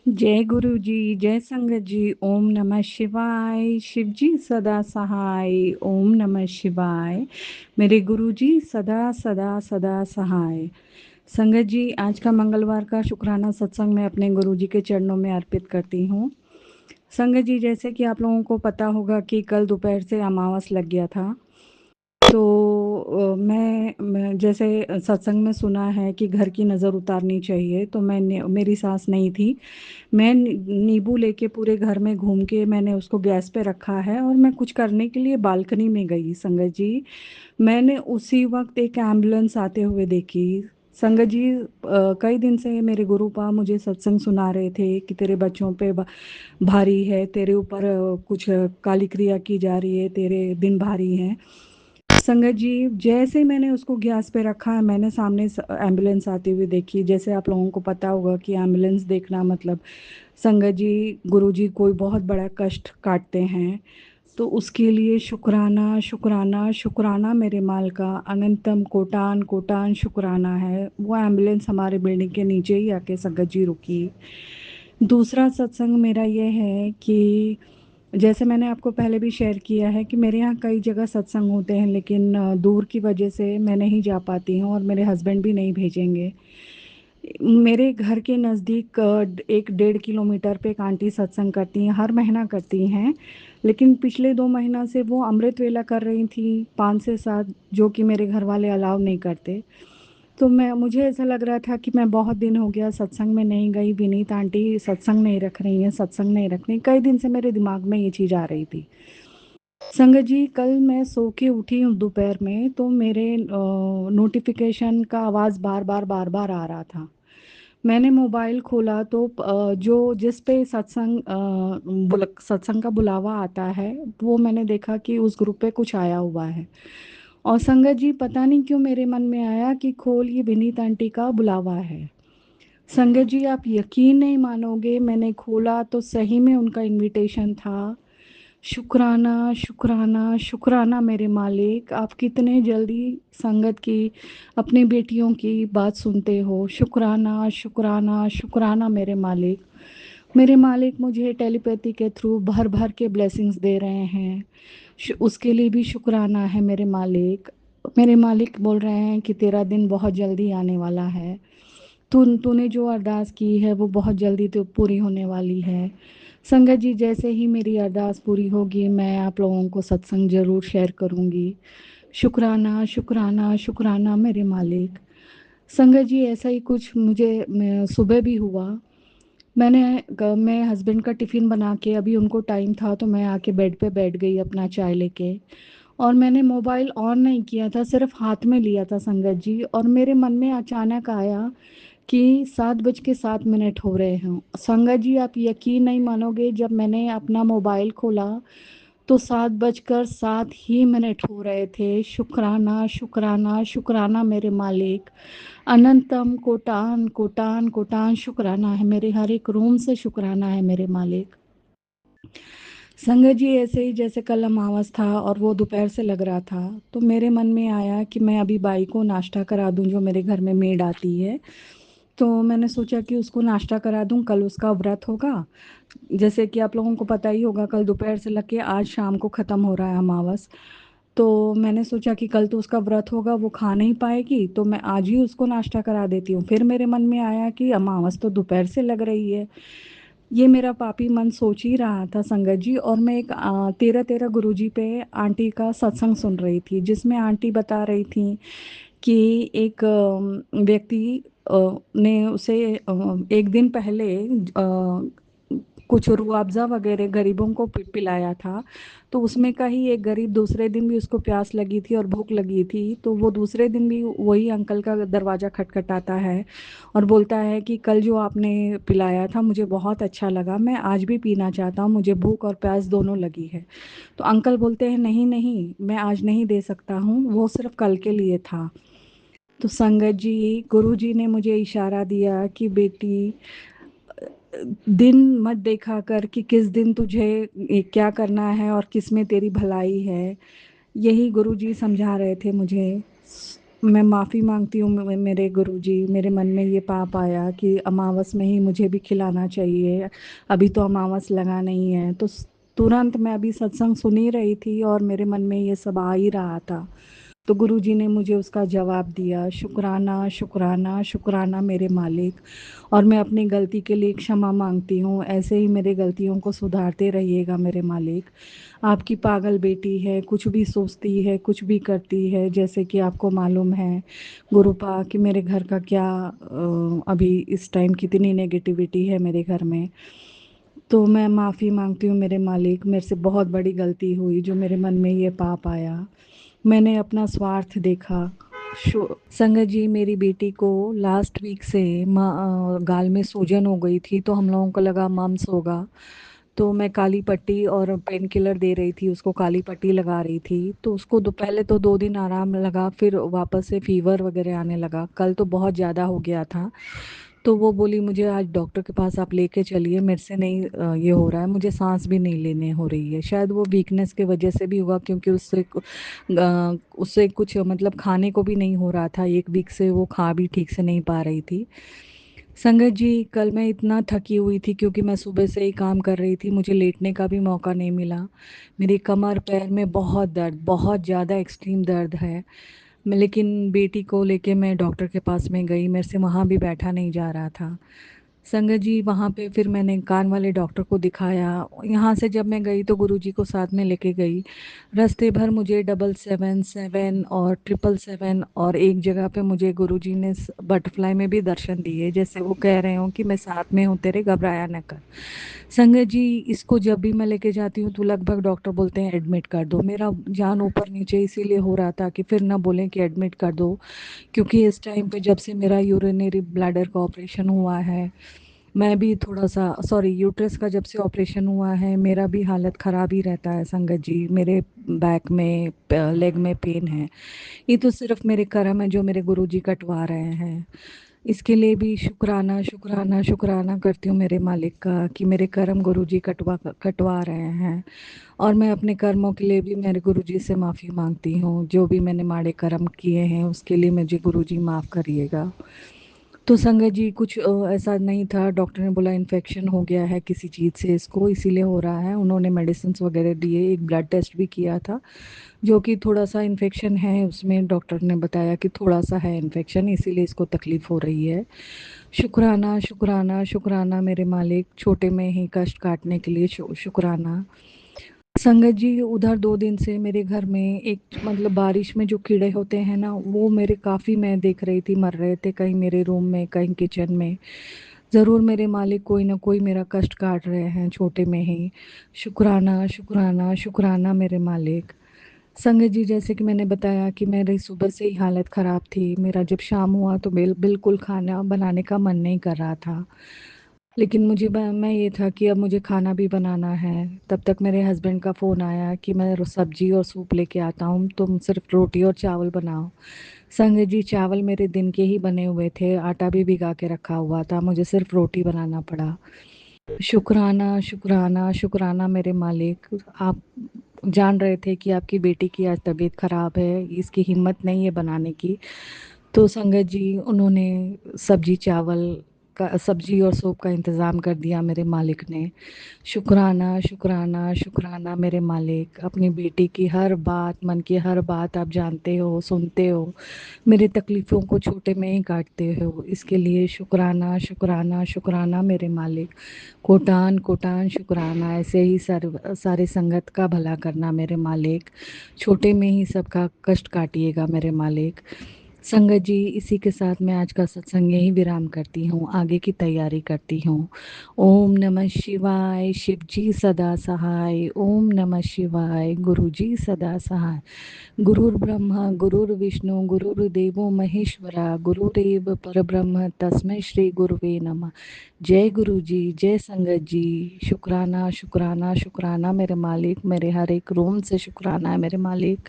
जय गुरु जी, जय संगत जी। ओम नमः शिवाय। शिव जी सदा सहाय। ओम नमः शिवाय। मेरे गुरु जी सदा सदा सदा सहाय। संगत जी, आज का मंगलवार का शुक्राना सत्संग मैं अपने गुरु जी के चरणों में अर्पित करती हूँ। संगत जी, जैसे कि आप लोगों को पता होगा कि कल दोपहर से अमावस लग गया था। तो मैं जैसे सत्संग में सुना है कि घर की नज़र उतारनी चाहिए, तो मेरी सास नहीं थी। मैं नींबू लेके पूरे घर में घूम के मैंने उसको गैस पे रखा है और मैं कुछ करने के लिए बालकनी में गई संगत जी। मैंने उसी वक्त एक एम्बुलेंस आते हुए देखी। संगत जी, कई दिन से मेरे गुरुपा मुझे सत्संग सुना रहे थे कि तेरे बच्चों पे भारी है, तेरे ऊपर कुछ काली क्रिया की जा रही है, तेरे दिन भारी हैं। संगत जी, जैसे मैंने उसको गैस पे रखा है, मैंने सामने एम्बुलेंस आती हुई देखी। जैसे आप लोगों को पता होगा कि एम्बुलेंस देखना मतलब संगत जी, गुरुजी कोई बहुत बड़ा कष्ट काटते हैं। तो उसके लिए शुक्राना शुक्राना शुक्राना मेरे माल का अनंतम कोटान कोटान शुक्राना है। वो एम्बुलेंस हमारे बिल्डिंग के नीचे ही आके संगत जी रुकी। दूसरा सत्संग मेरा ये है कि जैसे मैंने आपको पहले भी शेयर किया है कि मेरे यहाँ कई जगह सत्संग होते हैं, लेकिन दूर की वजह से मैं नहीं जा पाती हूँ और मेरे हस्बैंड भी नहीं भेजेंगे। मेरे घर के नज़दीक 1 डेढ़ किलोमीटर पे एक आंटी सत्संग करती हैं, हर महीना करती हैं। लेकिन पिछले 2 महीना से वो अमृत वेला कर रही थी 5 से 7, जो कि मेरे घर वाले अलाउ नहीं करते। तो मुझे ऐसा लग रहा था कि मैं बहुत दिन हो गया सत्संग में नहीं गई, विनीत आंटी सत्संग नहीं रख रही हैं, सत्संग नहीं रख रही। कई दिन से मेरे दिमाग में ये चीज़ आ रही थी। संगत जी, कल मैं सो के उठी हूँ दोपहर में, तो मेरे नोटिफिकेशन का आवाज़ बार बार बार बार आ रहा था। मैंने मोबाइल खोला तो जो जिस पे सत्संग का बुलावा आता है, वो मैंने देखा कि उस ग्रुप पे कुछ आया हुआ है। और संगत जी, पता नहीं क्यों मेरे मन में आया कि खोल, ये विनीत आंटी का बुलावा है। संगत जी, आप यकीन नहीं मानोगे, मैंने खोला तो सही में उनका इनविटेशन था। शुक्राना शुक्राना शुक्राना मेरे मालिक, आप कितने जल्दी संगत की, अपनी बेटियों की बात सुनते हो। शुक्राना शुक्राना शुक्राना मेरे मालिक। मेरे मालिक मुझे टेलीपैथी के थ्रू भर भर के ब्लेसिंग्स दे रहे हैं। उसके लिए भी शुक्राना है मेरे मालिक। मेरे मालिक बोल रहे हैं कि तेरा दिन बहुत जल्दी आने वाला है। तूने जो अरदास की है वो बहुत जल्दी तो पूरी होने वाली है। संगत जी, जैसे ही मेरी अरदास पूरी होगी, मैं आप लोगों को सत्संग ज़रूर शेयर करूंगी। शुक्राना शुक्राना शुक्राना मेरे मालिक। संगत जी, ऐसा ही कुछ मुझे सुबह भी हुआ। मैं हस्बैंड का टिफ़िन बना के, अभी उनको टाइम था तो मैं आके बेड पे बैठ गई अपना चाय लेके। और मैंने मोबाइल ऑन नहीं किया था, सिर्फ हाथ में लिया था संगत जी, और मेरे मन में अचानक आया कि 7:07 हो रहे हैं। संगत जी, आप यकीन नहीं मानोगे, जब मैंने अपना मोबाइल खोला तो 7:07 हो रहे थे। शुक्राना शुक्राना शुक्राना मेरे मालिक। अनंतम कोटान कोटान कोटान शुक्राना है, मेरे हर एक रूम से शुक्राना है मेरे मालिक। संगत जी, ऐसे ही जैसे कल अमावस था और वो दोपहर से लग रहा था, तो मेरे मन में आया कि मैं अभी बाई को नाश्ता करा दूं, जो मेरे घर में मेड आती है। तो मैंने सोचा कि उसको नाश्ता करा दूं, कल उसका व्रत होगा। जैसे कि आप लोगों को पता ही होगा, कल दोपहर से लग के आज शाम को ख़त्म हो रहा है अमावस। तो मैंने सोचा कि कल तो उसका व्रत होगा, वो खा नहीं पाएगी, तो मैं आज ही उसको नाश्ता करा देती हूँ। फिर मेरे मन में आया कि अमावस तो दोपहर से लग रही है। ये मेरा पापी मन सोच ही रहा था संगत जी, और मैं एक 13 गुरुजी पे आंटी का सत्संग सुन रही थी, जिसमें आंटी बता रही थी कि एक व्यक्ति ने उसे एक दिन पहले कुछ रुआवज़ा वगैरह गरीबों को पिलाया था। तो उसमें का ही एक गरीब दूसरे दिन भी उसको प्यास लगी थी और भूख लगी थी, तो वो दूसरे दिन भी वही अंकल का दरवाज़ा खटखटाता है और बोलता है कि कल जो आपने पिलाया था मुझे बहुत अच्छा लगा, मैं आज भी पीना चाहता हूँ, मुझे भूख और प्यास दोनों लगी है। तो अंकल बोलते हैं, नहीं नहीं, मैं आज नहीं दे सकता हूँ, वो सिर्फ कल के लिए था। तो संगत जी, गुरु जी ने मुझे इशारा दिया कि बेटी, दिन मत देखा कर कि किस दिन तुझे क्या करना है और किस में तेरी भलाई है। यही गुरु जी समझा रहे थे मुझे। मैं माफ़ी मांगती हूँ मेरे गुरुजी। मेरे मन में ये पाप आया कि अमावस में ही मुझे भी खिलाना चाहिए, अभी तो अमावस लगा नहीं है। तो तुरंत मैं अभी सत्संग सुन ही रही थी और मेरे मन में ये सब आ ही रहा था। तो गुरुजी ने मुझे उसका जवाब दिया, शुक्राना शुक्राना शुक्राना मेरे मालिक। और मैं अपनी गलती के लिए क्षमा मांगती हूँ, ऐसे ही मेरे गलतियों को सुधारते रहिएगा मेरे मालिक। आपकी पागल बेटी है, कुछ भी सोचती है, कुछ भी करती है, जैसे कि आपको मालूम है गुरुपा कि मेरे घर का क्या अभी इस टाइम कितनी नेगेटिविटी है मेरे घर में। तो मैं माफ़ी मांगती हूँ मेरे मालिक, मेरे से बहुत बड़ी गलती हुई जो मेरे मन में ये पाप आया। मैंने अपना स्वार्थ देखा। संगत जी, मेरी बेटी को लास्ट वीक से गाल में सूजन हो गई थी, तो हम लोगों को लगा मम्स होगा। तो मैं काली पट्टी और पेन किलर दे रही थी उसको, काली पट्टी लगा रही थी। तो उसको पहले तो 2 दिन आराम लगा, फिर वापस से फीवर वगैरह आने लगा। कल तो बहुत ज़्यादा हो गया था। तो वो बोली मुझे आज डॉक्टर के पास आप लेके चलिए, मेरे से नहीं ये हो रहा है, मुझे सांस भी नहीं लेने हो रही है। शायद वो वीकनेस के वजह से भी हुआ, क्योंकि उससे कुछ मतलब खाने को भी नहीं हो रहा था। 1 वीक से वो खा भी ठीक से नहीं पा रही थी। संगत जी, कल मैं इतना थकी हुई थी क्योंकि मैं सुबह से ही काम कर रही थी, मुझे लेटने का भी मौका नहीं मिला। मेरी कमर पैर में बहुत दर्द, बहुत ज़्यादा एक्सट्रीम दर्द है। मैं लेकिन बेटी को लेके मैं डॉक्टर के पास में गई, मेरे से वहाँ भी बैठा नहीं जा रहा था। संगत जी, वहाँ पे फिर मैंने कान वाले डॉक्टर को दिखाया। यहाँ से जब मैं गई तो गुरुजी को साथ में लेके गई। रास्ते भर मुझे 777 और 777 और एक जगह पे मुझे गुरुजी ने बटरफ्लाई में भी दर्शन दिए, जैसे वो कह रहे हो कि मैं साथ में हूँ तेरे, घबराया न कर। संगत जी, इसको जब भी मैं लेके जाती हूँ तो लगभग डॉक्टर बोलते हैं एडमिट कर दो। मेरा जान ऊपर नीचे इसीलिए हो रहा था कि फिर ना बोलें कि एडमिट कर दो, क्योंकि इस टाइम पे जब से मेरा यूरिनरी ब्लैडर का ऑपरेशन हुआ है, मैं भी थोड़ा सा सॉरी यूट्रस का जब से ऑपरेशन हुआ है, मेरा भी हालत ख़राब ही रहता है संगत जी। मेरे बैक में लेग में पेन है। ये तो सिर्फ मेरे कर्म है जो मेरे गुरुजी कटवा रहे हैं। इसके लिए भी शुक्राना शुक्राना शुक्राना करती हूँ मेरे मालिक का कि मेरे कर्म गुरुजी कटवा रहे हैं। और मैं अपने कर्मों के लिए भी मेरे गुरुजी से माफ़ी मांगती हूँ, जो भी मैंने माड़े कर्म किए हैं उसके लिए मुझे गुरुजी माफ़ करिएगा। तो संगत जी, कुछ ऐसा नहीं था। डॉक्टर ने बोला इन्फेक्शन हो गया है किसी चीज़ से, इसको इसीलिए हो रहा है। उन्होंने मेडिसिन वगैरह दिए, एक ब्लड टेस्ट भी किया था जो कि थोड़ा सा इन्फेक्शन है उसमें। डॉक्टर ने बताया कि थोड़ा सा है इन्फेक्शन, इसीलिए इसको तकलीफ़ हो रही है। शुक्राना शुक्राना शुक्राना मेरे मालिक, छोटे में ही कष्ट काटने के लिए शुक्राना। संगत जी, उधर 2 दिन से मेरे घर में एक मतलब बारिश में जो कीड़े होते हैं ना, वो मेरे काफ़ी मैं देख रही थी मर रहे थे, कहीं मेरे रूम में, कहीं किचन में। ज़रूर मेरे मालिक कोई ना कोई मेरा कष्ट काट रहे हैं छोटे में ही। शुक्राना शुक्राना शुक्राना मेरे मालिक। संगत जी, जैसे कि मैंने बताया कि मेरी सुबह से ही हालत ख़राब थी। मेरा जब शाम हुआ तो बिल्कुल खाना बनाने का मन नहीं कर रहा था। लेकिन मुझे मैं ये था कि अब मुझे खाना भी बनाना है। तब तक मेरे हस्बैंड का फ़ोन आया कि मैं सब्जी और सूप लेके आता हूँ, तुम सिर्फ रोटी और चावल बनाओ। संगत जी, चावल मेरे दिन के ही बने हुए थे, आटा भी भिगा के रखा हुआ था, मुझे सिर्फ रोटी बनाना पड़ा। शुक्राना शुक्राना शुक्राना मेरे मालिक। आप जान रहे थे कि आपकी बेटी की आज तबीयत ख़राब है, इसकी हिम्मत नहीं है बनाने की। तो संगत जी, उन्होंने सब्जी चावल का, सब्जी और सूप का इंतज़ाम कर दिया मेरे मालिक ने। शुक्राना शुक्राना शुक्राना मेरे मालिक। अपनी बेटी की हर बात, मन की हर बात आप जानते हो, सुनते हो, मेरी तकलीफ़ों को छोटे में ही काटते हो, इसके लिए शुक्राना शुक्राना शुक्राना मेरे मालिक। कोटान कोटान शुक्राना। ऐसे ही सारे संगत का भला करना मेरे मालिक, छोटे में ही सबका कष्ट काटिएगा मेरे मालिक। संगत जी, इसी के साथ मैं आज का सत्संग यहीं विराम करती हूँ, आगे की तैयारी करती हूँ। ओम नमः शिवाय। शिव जी सदा सहाय। ओम नमः शिवाय। गुरु जी सदा सहाय। गुरुर्ब्रह्मा गुरुर्विष्णु गुरुर्देवो महेश्वरा, गुरुरेव परब्रह्म तस्मै श्री गुरुवे नमः। जय गुरु जी, जय संगत जी। शुक्राना शुक्राना शुक्राना मेरे मालिक, मेरे हर एक रोम से शुक्राना है मेरे मालिक।